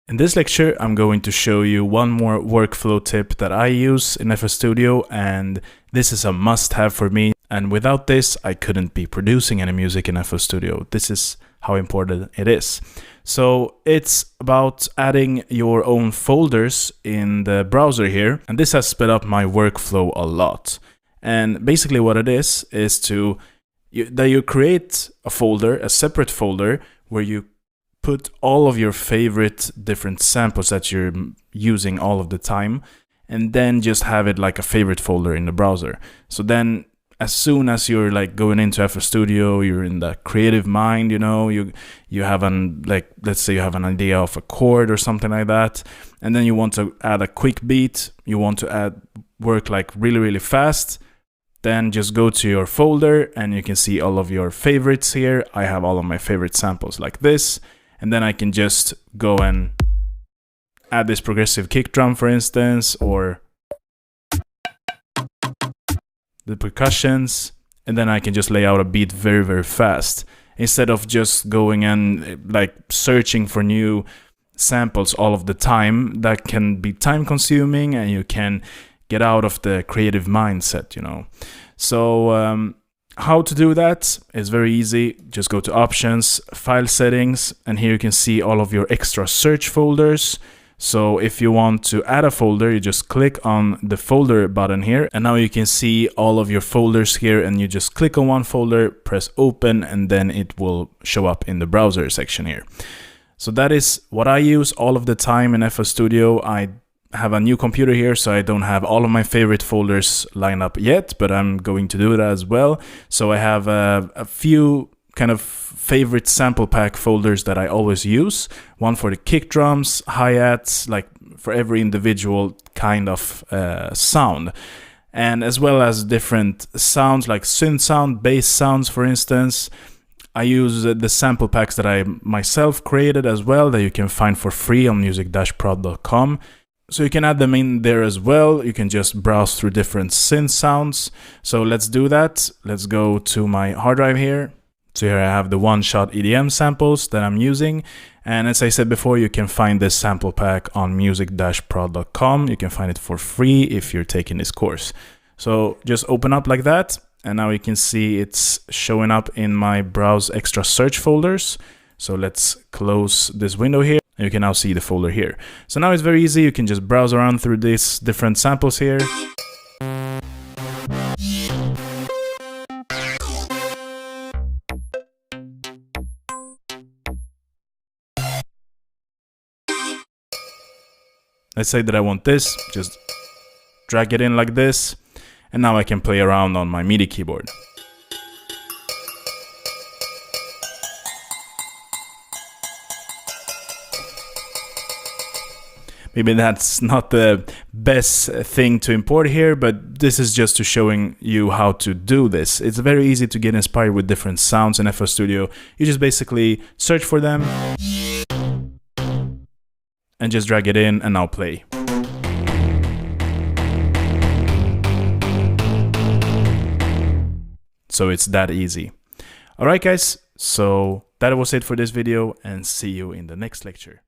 In this lecture, I'm going to show you one more workflow tip that I use in FL Studio, and this is a must-have for me. And without this, I couldn't be producing any music in FL Studio. This is how important it is. So it's about adding your own folders in the browser here, and this has sped up my workflow a lot. And basically what it is that you create a folder, a separate folder, where you put all of your favorite different samples that you're using all of the time, and then just have it like a favorite folder in the browser. So then as soon as you're like going into FL Studio, you're in the creative mind, you know, you have let's say you have an idea of a chord or something like that, and then you want to add a quick beat, you want to work like really fast, then just go to your folder and you can see all of your favorites here. I have all of my favorite samples like this. And then I can just go and add this progressive kick drum, for instance, or the percussions. And then I can just lay out a beat very fast, instead of just going and like searching for new samples all of the time. That can be time consuming and you can get out of the creative mindset, you know. So how to do that is very easy. Just go to Options, File Settings, and here you can see all of your extra search folders. So if you want to add a folder, you just click on the folder button here, and now you can see all of your folders here, and you just click on one folder, press open, and then it will show up in the browser section here. So that is what I use all of the time in FL Studio. I have a new computer here, so I don't have all of my favorite folders lined up yet, but I'm going to do that as well. So I have a few kind of favorite sample pack folders that I always use. One for the kick drums, hi-hats, like for every individual kind of sound. And as well as different sounds like synth sound, bass sounds, for instance. I use the sample packs that I myself created as well, that you can find for free on music-prod.com. So you can add them in there as well. You can just browse through different synth sounds. So let's do that. Let's go to my hard drive here. So here I have the one-shot EDM samples that I'm using. And as I said before, you can find this sample pack on music-prod.com. You can find it for free if you're taking this course. So just open up like that. And now you can see it's showing up in my Browse Extra Search folders. So let's close this window here. You can now see the folder here. So now it's very easy. You can just browse around through these different samples here. Let's say that I want this, just drag it in like this. And now I can play around on my MIDI keyboard. Maybe that's not the best thing to import here, but this is just to showing you how to do this. It's very easy to get inspired with different sounds in FL Studio. You just basically search for them and just drag it in and now play. So it's that easy. Alright guys, so that was it for this video, and see you in the next lecture.